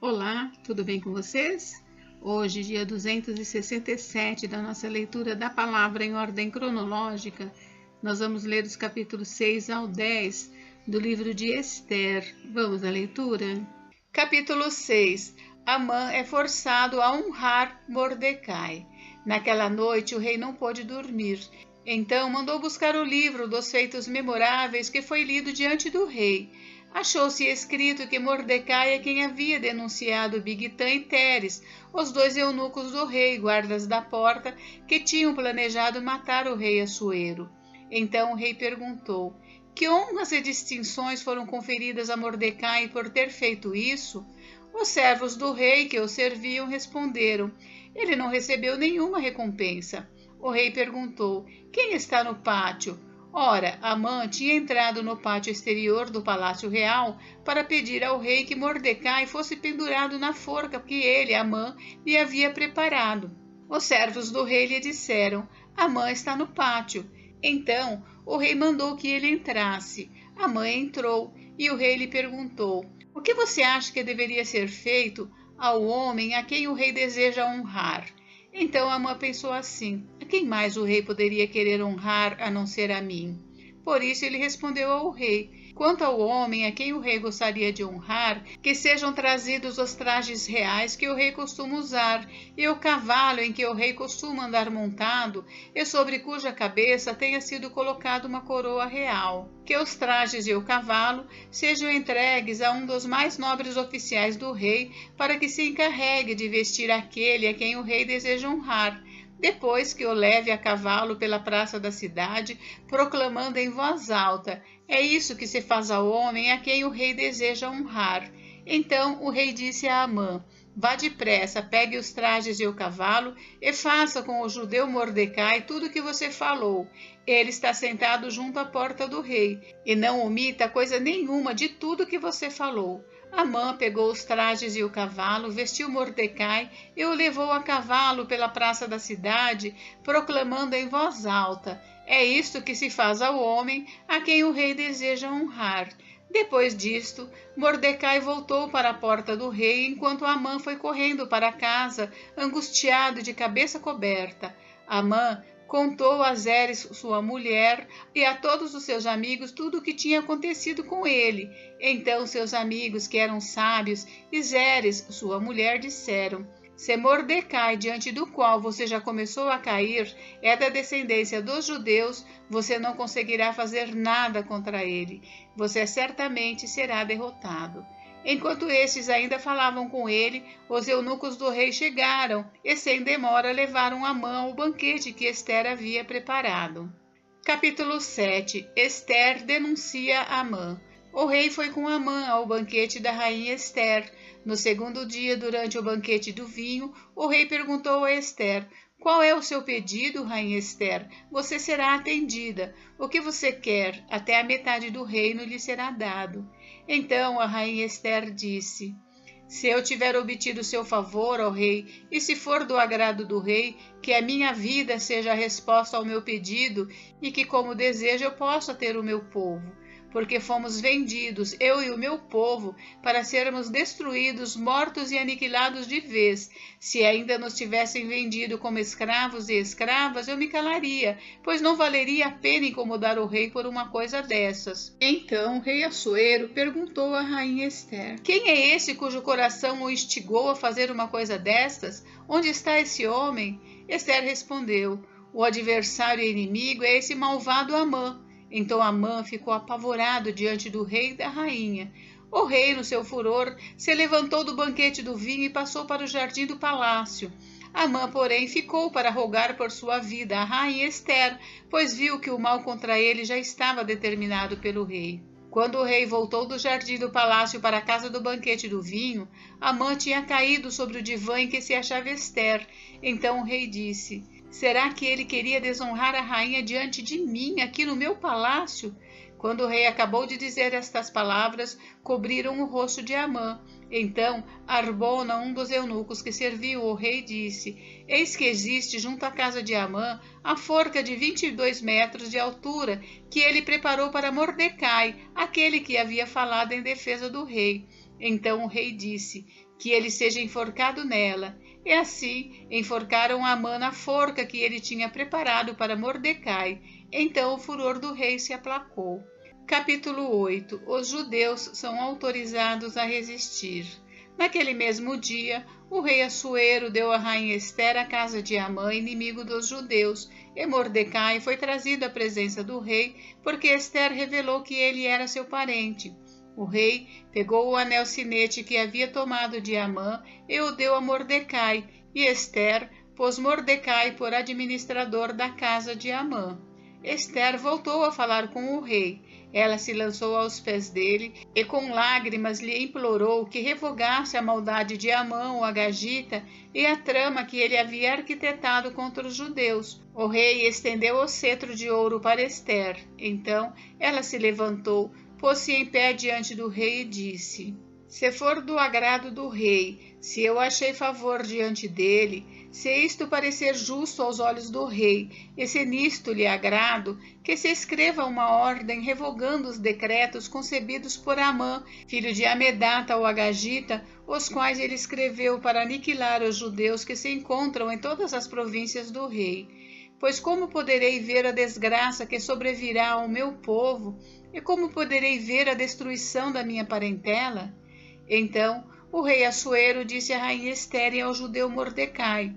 Olá, tudo bem com vocês? Hoje, dia 267 da nossa leitura da palavra em ordem cronológica, nós vamos ler os capítulos 6 ao 10 do livro de Ester. Vamos à leitura? Capítulo 6. Amã é forçado a honrar Mordecai. Naquela noite o rei não pôde dormir. Então mandou buscar o livro dos feitos memoráveis que foi lido diante do rei. Achou-se escrito que Mordecai é quem havia denunciado Bigtã e Teres, os dois eunucos do rei, guardas da porta, que tinham planejado matar o rei Assuero. Então o rei perguntou: que honras e distinções foram conferidas a Mordecai por ter feito isso? Os servos do rei que o serviam responderam: ele não recebeu nenhuma recompensa. O rei perguntou: quem está no pátio? Ora, Amã tinha entrado no pátio exterior do palácio real para pedir ao rei que Mordecai fosse pendurado na forca que ele, Amã, lhe havia preparado. Os servos do rei lhe disseram: Amã está no pátio. Então o rei mandou que ele entrasse. Amã entrou e o rei lhe perguntou: o que você acha que deveria ser feito ao homem a quem o rei deseja honrar? Então Amã pensou assim: a quem mais o rei poderia querer honrar a não ser a mim? Por isso ele respondeu ao rei: quanto ao homem a quem o rei gostaria de honrar, que sejam trazidos os trajes reais que o rei costuma usar, e o cavalo em que o rei costuma andar montado, e sobre cuja cabeça tenha sido colocada uma coroa real. Que os trajes e o cavalo sejam entregues a um dos mais nobres oficiais do rei, para que se encarregue de vestir aquele a quem o rei deseja honrar. Depois que o leve a cavalo pela praça da cidade, proclamando em voz alta: é isso que se faz ao homem a quem o rei deseja honrar. Então o rei disse a Amã: vá depressa, pegue os trajes e o cavalo e faça com o judeu Mordecai tudo o que você falou. Ele está sentado junto à porta do rei, e não omita coisa nenhuma de tudo que você falou. Amã pegou os trajes e o cavalo, vestiu Mordecai e o levou a cavalo pela praça da cidade, proclamando em voz alta: é isto que se faz ao homem a quem o rei deseja honrar. Depois disto, Mordecai voltou para a porta do rei, enquanto Amã foi correndo para casa, angustiado e de cabeça coberta. Amã contou a Zeres, sua mulher, e a todos os seus amigos tudo o que tinha acontecido com ele. Então seus amigos, que eram sábios, e Zeres, sua mulher, disseram: se Mordecai, diante do qual você já começou a cair, é da descendência dos judeus, você não conseguirá fazer nada contra ele. Você certamente será derrotado. Enquanto estes ainda falavam com ele, os eunucos do rei chegaram e sem demora levaram Amã ao banquete que Ester havia preparado. Capítulo 7. Ester denuncia Amã. O rei foi com Amã ao banquete da rainha Ester. No segundo dia, durante o banquete do vinho, o rei perguntou a Ester: qual é o seu pedido, rainha Ester? Você será atendida. O que você quer? Até a metade do reino lhe será dado. Então a rainha Ester disse: se eu tiver obtido seu favor, ó rei, e se for do agrado do rei, que a minha vida seja a resposta ao meu pedido, e que, como desejo, eu possa ter o meu povo. Porque fomos vendidos, eu e o meu povo, para sermos destruídos, mortos e aniquilados de vez. Se ainda nos tivessem vendido como escravos e escravas, eu me calaria, pois não valeria a pena incomodar o rei por uma coisa dessas. Então o rei Assuero perguntou à rainha Ester: quem é esse cujo coração o instigou a fazer uma coisa destas? Onde está esse homem? Ester respondeu: o adversário e inimigo é esse malvado Amã. Então Amã ficou apavorado diante do rei e da rainha. O rei, no seu furor, se levantou do banquete do vinho e passou para o jardim do palácio. Amã, porém, ficou para rogar por sua vida à rainha Ester, pois viu que o mal contra ele já estava determinado pelo rei. Quando o rei voltou do jardim do palácio para a casa do banquete do vinho, Amã tinha caído sobre o divã em que se achava Ester. Então o rei disse: será que ele queria desonrar a rainha diante de mim, aqui no meu palácio? Quando o rei acabou de dizer estas palavras, cobriram o rosto de Amã. Então Arbona, um dos eunucos que serviam o rei, disse: eis que existe junto à casa de Amã a forca de 22 metros de altura que ele preparou para Mordecai, aquele que havia falado em defesa do rei. Então o rei disse que ele seja enforcado nela. E assim enforcaram Amã na forca que ele tinha preparado para Mordecai. Então o furor do rei se aplacou. Capítulo 8. Os judeus são autorizados a resistir. Naquele mesmo dia, o rei Assuero deu à rainha Ester a casa de Amã, inimigo dos judeus, e Mordecai foi trazido à presença do rei, porque Ester revelou que ele era seu parente. O rei pegou o anel sinete que havia tomado de Amã e o deu a Mordecai, e Ester pôs Mordecai por administrador da casa de Amã. Ester voltou a falar com o rei. Ela se lançou aos pés dele e com lágrimas lhe implorou que revogasse a maldade de Amã, o agagita, e a trama que ele havia arquitetado contra os judeus. O rei estendeu o cetro de ouro para Ester. Então ela se levantou, pôs-se em pé diante do rei e disse: Se for do agrado do rei, se eu achei favor diante dele, se isto parecer justo aos olhos do rei, e se nisto lhe agrado, que se escreva uma ordem revogando os decretos concebidos por Amã, filho de Amedata o agagita, os quais ele escreveu para aniquilar os judeus que se encontram em todas as províncias do rei. Pois como poderei ver a desgraça que sobrevirá ao meu povo, e como poderei ver a destruição da minha parentela? Então o rei Assuero disse à rainha Ester e ao judeu Mordecai: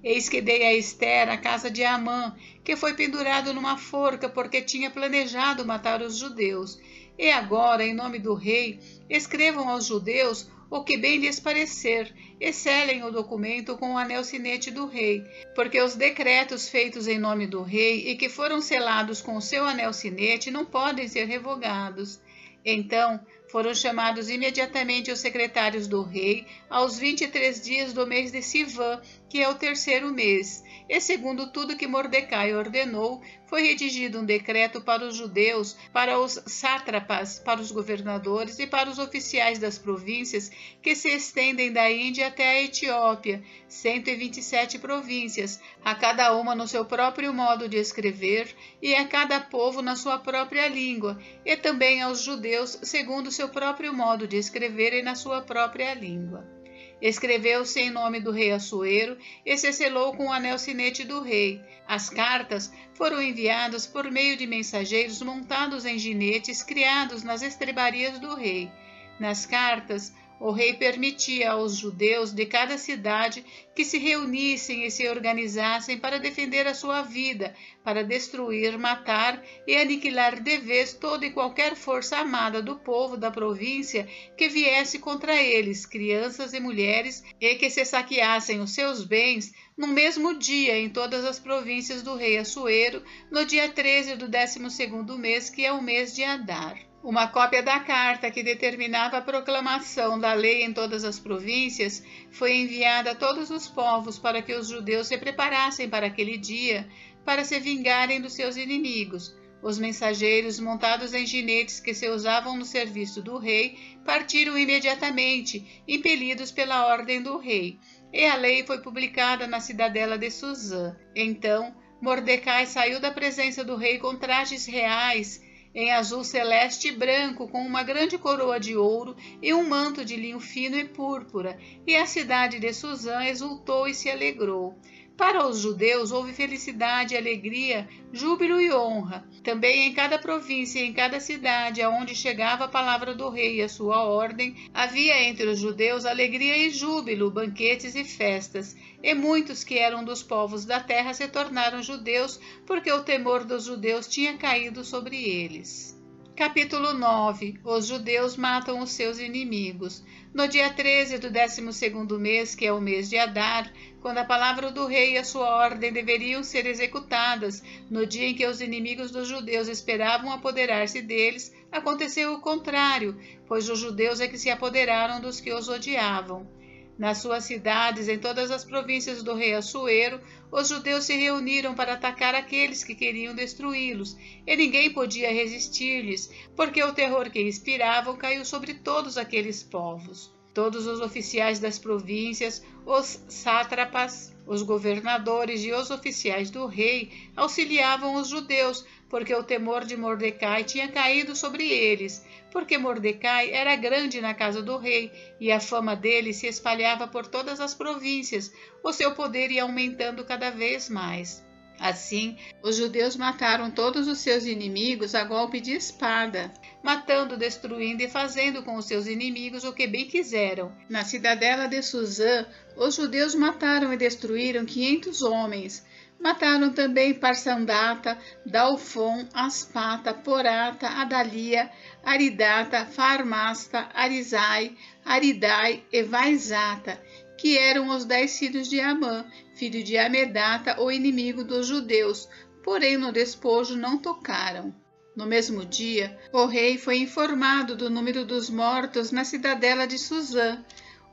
Eis que dei a Ester a casa de Amã, que foi pendurado numa forca porque tinha planejado matar os judeus. E agora, em nome do rei, escrevam aos judeus o que bem lhes parecer, e selem o documento com o anel sinete do rei, porque os decretos feitos em nome do rei e que foram selados com o seu anel sinete não podem ser revogados. Então foram chamados imediatamente os secretários do rei aos 23 dias do mês de Sivã, que é o terceiro mês. E segundo tudo que Mordecai ordenou, foi redigido um decreto para os judeus, para os sátrapas, para os governadores e para os oficiais das províncias que se estendem da Índia até a Etiópia, 127 províncias, a cada uma no seu próprio modo de escrever e a cada povo na sua própria língua, e também aos judeus segundo seu próprio modo de escrever e na sua própria língua. Escreveu-se em nome do rei Assuero e se selou com o anel sinete do rei. As cartas foram enviadas por meio de mensageiros montados em jinetes criados nas estrebarias do rei. Nas cartas, o rei permitia aos judeus de cada cidade que se reunissem e se organizassem para defender a sua vida, para destruir, matar e aniquilar de vez toda e qualquer força armada do povo da província que viesse contra eles, crianças e mulheres, e que se saqueassem os seus bens no mesmo dia em todas as províncias do rei Assuero, no dia 13 do 12º mês, que é o mês de Adar. Uma cópia da carta que determinava a proclamação da lei em todas as províncias foi enviada a todos os povos para que os judeus se preparassem para aquele dia, para se vingarem dos seus inimigos. Os mensageiros, montados em jinetes que se usavam no serviço do rei, partiram imediatamente, impelidos pela ordem do rei. E a lei foi publicada na cidadela de Suzã. Então Mordecai saiu da presença do rei com trajes reais, em azul celeste e branco, com uma grande coroa de ouro e um manto de linho fino e púrpura, e a cidade de Suzã exultou e se alegrou. Para os judeus houve felicidade, alegria, júbilo e honra. Também em cada província e em cada cidade aonde chegava a palavra do rei e a sua ordem, havia entre os judeus alegria e júbilo, banquetes e festas. E muitos que eram dos povos da terra se tornaram judeus, porque o temor dos judeus tinha caído sobre eles. Capítulo 9. Os judeus matam os seus inimigos. No dia 13 do 12º mês, que é o mês de Adar, quando a palavra do rei e a sua ordem deveriam ser executadas, no dia em que os inimigos dos judeus esperavam apoderar-se deles, aconteceu o contrário, pois os judeus é que se apoderaram dos que os odiavam. Nas suas cidades, em todas as províncias do rei Assuero, os judeus se reuniram para atacar aqueles que queriam destruí-los, e ninguém podia resistir-lhes, porque o terror que inspiravam caiu sobre todos aqueles povos. Todos os oficiais das províncias, os sátrapas, os governadores e os oficiais do rei auxiliavam os judeus, porque o temor de Mordecai tinha caído sobre eles, porque Mordecai era grande na casa do rei, e a fama dele se espalhava por todas as províncias, o seu poder ia aumentando cada vez mais. Assim, os judeus mataram todos os seus inimigos a golpe de espada, matando, destruindo e fazendo com os seus inimigos o que bem quiseram. Na cidadela de Suzã, os judeus mataram e destruíram 500 homens. Mataram também Parsandata, Dalfon, Aspata, Porata, Adalia, Aridata, Farmasta, Arizai, Aridai e Vaizata, que eram os 10 filhos de Amã, filho de Amedata, o inimigo dos judeus, porém no despojo não tocaram. No mesmo dia, o rei foi informado do número dos mortos na cidadela de Suzã.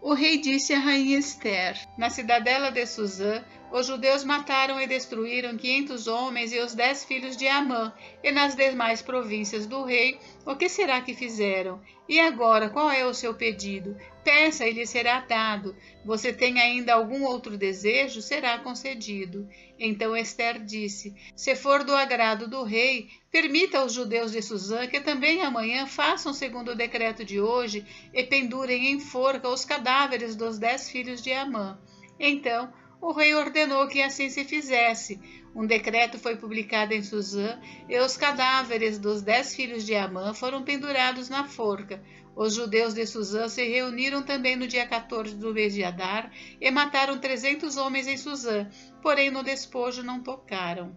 O rei disse à rainha Ester: na cidadela de Suzã, os judeus mataram e destruíram 500 homens e os 10 filhos de Amã, e nas demais províncias do rei, o que será que fizeram? E agora, qual é o seu pedido? Peça e lhe será dado. Você tem ainda algum outro desejo? Será concedido. Então Ester disse: se for do agrado do rei, permita aos judeus de Suzã que também amanhã façam segundo o decreto de hoje e pendurem em forca os cadáveres dos 10 filhos de Amã. Então o rei ordenou que assim se fizesse. Um decreto foi publicado em Suzã e os cadáveres dos 10 filhos de Amã foram pendurados na forca. Os judeus de Suzã se reuniram também no dia 14 do mês de Adar e mataram 300 homens em Suzã, porém no despojo não tocaram.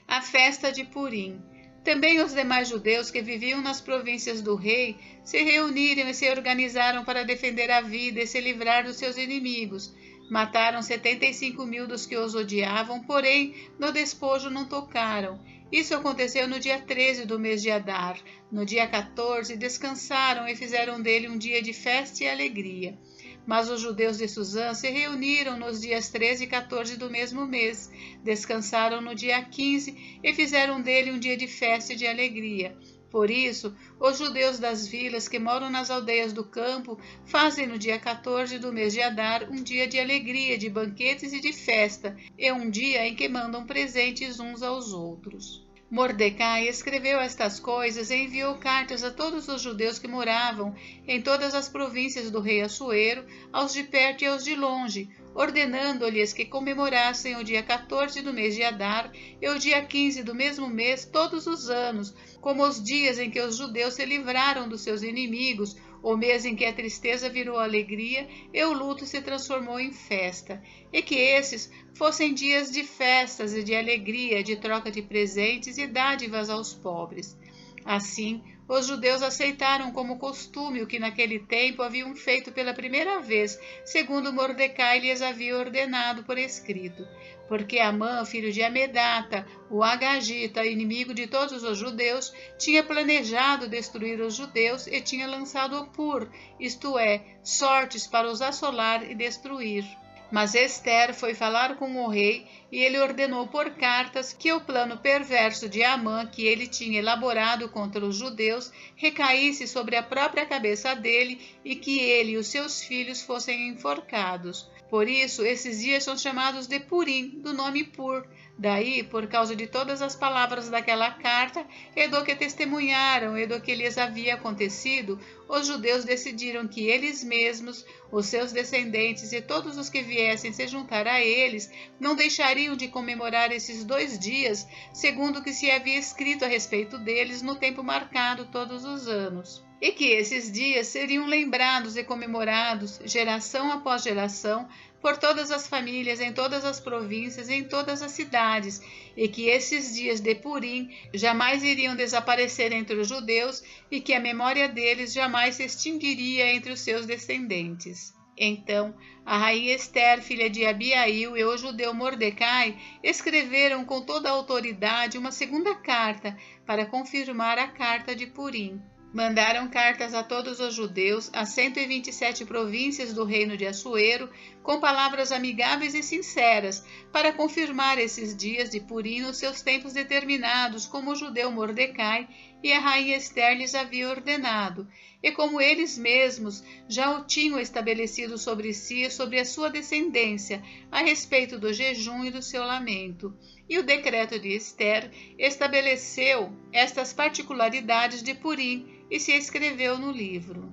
A festa de Purim. Também os demais judeus que viviam nas províncias do rei se reuniram e se organizaram para defender a vida e se livrar dos seus inimigos. Mataram 75.000 dos que os odiavam, porém no despojo não tocaram. Isso aconteceu no dia 13 do mês de Adar. No dia 14 descansaram e fizeram dele um dia de festa e alegria. Mas os judeus de Suzã se reuniram nos dias 13 e 14 do mesmo mês, descansaram no dia 15 e fizeram dele um dia de festa e de alegria. Por isso, os judeus das vilas que moram nas aldeias do campo fazem no dia 14 do mês de Adar um dia de alegria, de banquetes e de festa, e um dia em que mandam presentes uns aos outros. Mordecai escreveu estas coisas e enviou cartas a todos os judeus que moravam em todas as províncias do rei Assuero, aos de perto e aos de longe, ordenando-lhes que comemorassem o dia 14 do mês de Adar e o dia 15 do mesmo mês todos os anos, como os dias em que os judeus se livraram dos seus inimigos, o mês em que a tristeza virou alegria e o luto se transformou em festa, e que esses fossem dias de festas e de alegria, de troca de presentes e dádivas aos pobres. Assim, os judeus aceitaram como costume o que naquele tempo haviam feito pela primeira vez, segundo Mordecai lhes havia ordenado por escrito. Porque Amã, filho de Amedata, o Agagita, inimigo de todos os judeus, tinha planejado destruir os judeus e tinha lançado o Pur, isto é, sortes para os assolar e destruir. Mas Ester foi falar com o rei e ele ordenou por cartas que o plano perverso de Amã que ele tinha elaborado contra os judeus recaísse sobre a própria cabeça dele e que ele e os seus filhos fossem enforcados. Por isso, esses dias são chamados de Purim, do nome Pur. Daí, por causa de todas as palavras daquela carta, e do que testemunharam e do que lhes havia acontecido, os judeus decidiram que eles mesmos, os seus descendentes e todos os que viessem se juntar a eles, não deixariam de comemorar esses 2 dias, segundo o que se havia escrito a respeito deles no tempo marcado todos os anos. E que esses dias seriam lembrados e comemorados, geração após geração, por todas as famílias, em todas as províncias e em todas as cidades, e que esses dias de Purim jamais iriam desaparecer entre os judeus e que a memória deles jamais se extinguiria entre os seus descendentes. Então, a rainha Ester, filha de Abiail, e o judeu Mordecai escreveram com toda a autoridade uma segunda carta para confirmar a carta de Purim. Mandaram cartas a todos os judeus, às 127 províncias do reino de Assuero, com palavras amigáveis e sinceras, para confirmar esses dias de Purim nos seus tempos determinados, como o judeu Mordecai, e a rainha Ester lhes havia ordenado, e como eles mesmos já o tinham estabelecido sobre si e sobre a sua descendência, a respeito do jejum e do seu lamento. E o decreto de Ester estabeleceu estas particularidades de Purim e se escreveu no livro.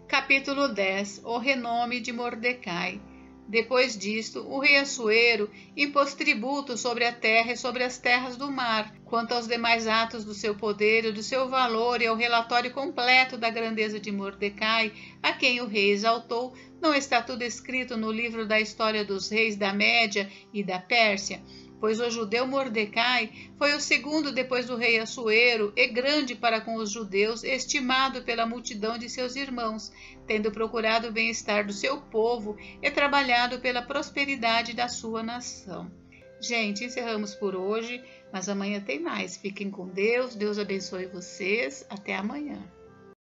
Capítulo 10. O renome de Mordecai. Depois disto, o rei Assuero impôs tributo sobre a terra e sobre as terras do mar. Quanto aos demais atos do seu poder e do seu valor e ao relatório completo da grandeza de Mordecai, a quem o rei exaltou, não está tudo escrito no livro da história dos reis da Média e da Pérsia? Pois o judeu Mordecai foi o segundo depois do rei Assuero, e grande para com os judeus, estimado pela multidão de seus irmãos, tendo procurado o bem-estar do seu povo e trabalhado pela prosperidade da sua nação. Gente, encerramos por hoje, mas amanhã tem mais. Fiquem com Deus, Deus abençoe vocês. Até amanhã.